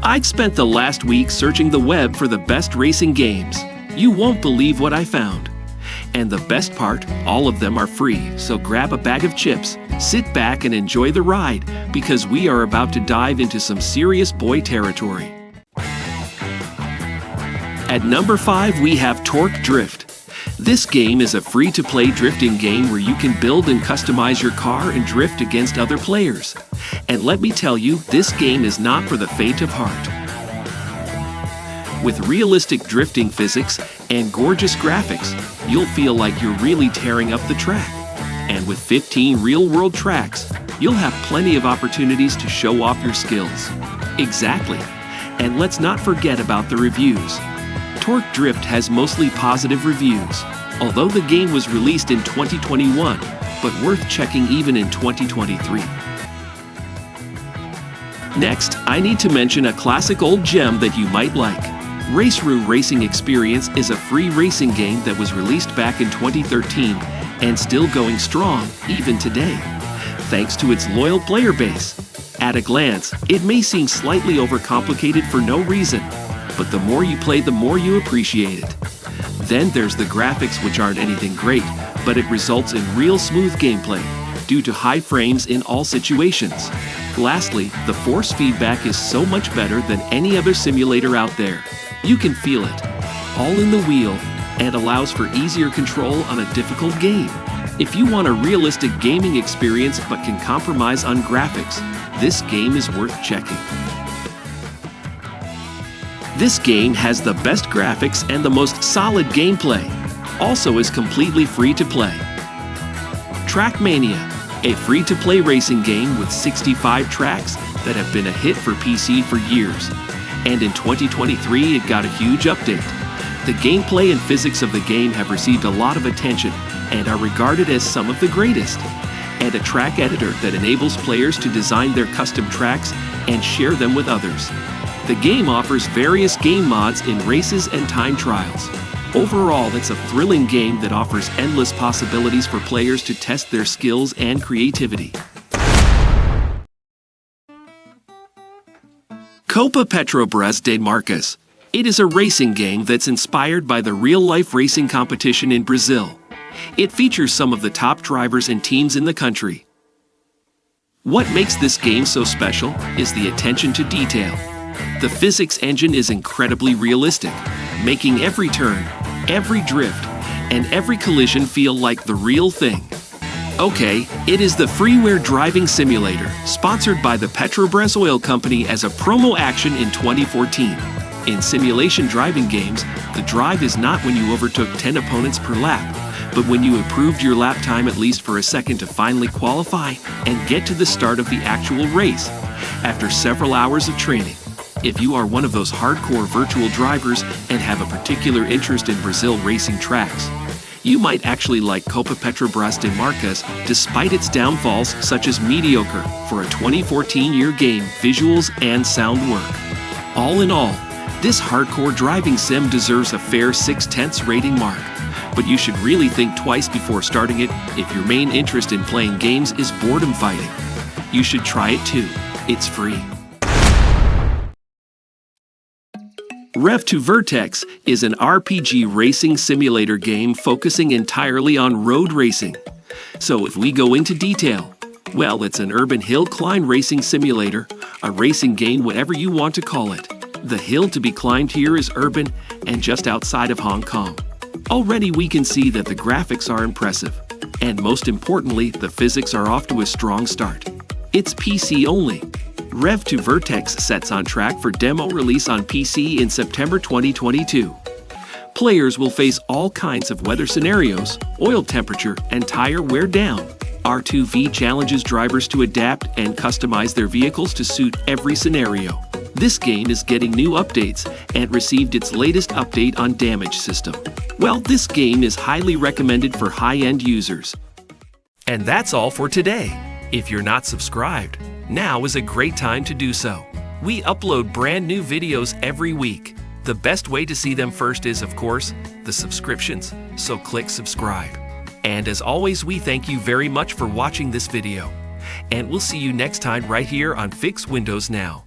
I've spent the last week searching the web for the best racing games. You won't believe what I found. And the best part, all of them are free, so grab a bag of chips, sit back and enjoy the ride, because we are about to dive into some serious boy territory. At number 5 we have Torque Drift. This game is a free-to-play drifting game where you can build and customize your car and drift against other players. And let me tell you, this game is not for the faint of heart. With realistic drifting physics and gorgeous graphics, you'll feel like you're really tearing up the track. And with 15 real-world tracks, you'll have plenty of opportunities to show off your skills. Exactly. And let's not forget about the reviews. Torque Drift has mostly positive reviews, although the game was released in 2021, but worth checking even in 2023. Next, I need to mention a classic old gem that you might like. RaceRoom Racing Experience is a free racing game that was released back in 2013 and still going strong even today, thanks to its loyal player base. At a glance, it may seem slightly overcomplicated for no reason, but the more you play, the more you appreciate it. Then there's the graphics, which aren't anything great, but it results in real smooth gameplay due to high frames in all situations. Lastly, the force feedback is so much better than any other simulator out there. You can feel it, all in the wheel, and allows for easier control on a difficult game. If you want a realistic gaming experience but can compromise on graphics, this game is worth checking. This game has the best graphics and the most solid gameplay. Also is completely free to play. Trackmania, a free-to-play racing game with 65 tracks that have been a hit for PC for years. And in 2023 it got a huge update. The gameplay and physics of the game have received a lot of attention and are regarded as some of the greatest. And a track editor that enables players to design their custom tracks and share them with others. The game offers various game mods in races and time trials. Overall, it's a thrilling game that offers endless possibilities for players to test their skills and creativity. Copa Petrobras de Marcas. It is a racing game that's inspired by the real-life racing competition in Brazil. It features some of the top drivers and teams in the country. What makes this game so special is the attention to detail. The physics engine is incredibly realistic, making every turn, every drift, and every collision feel like the real thing. Okay, it is the freeware driving simulator, sponsored by the Petrobras oil company as a promo action in 2014. In simulation driving games, the drive is not when you overtook 10 opponents per lap, but when you improved your lap time at least for a second to finally qualify and get to the start of the actual race, after several hours of training. If you are one of those hardcore virtual drivers and have a particular interest in Brazil racing tracks, you might actually like Copa Petrobras de Marcas despite its downfalls such as mediocre for a 2014 game, visuals and sound work. All in all, this hardcore driving sim deserves a fair 6/10 rating mark, but you should really think twice before starting it if your main interest in playing games is boredom fighting. You should try it too. It's free. Rev to Vertex is an RPG racing simulator game focusing entirely on road racing. So if we go into detail, well, it's an urban hill climb racing simulator, a racing game, whatever you want to call it. The hill to be climbed here is urban and just outside of Hong Kong. Already we can see that the graphics are impressive, and most importantly, the physics are off to a strong start. It's PC only. Rev to Vertex sets on track for demo release on PC in September 2022. Players will face all kinds of weather scenarios, oil temperature, and tire wear down. R2V challenges drivers to adapt and customize their vehicles to suit every scenario. This game is getting new updates and received its latest update on damage system. Well, this game is highly recommended for high-end users. And that's all for today. If you're not subscribed, now is a great time to do so. We upload brand new videos every week. The best way to see them first is, of course, the subscriptions, so click subscribe. And as always, we thank you very much for watching this video. And we'll see you next time right here on Fix Windows Now.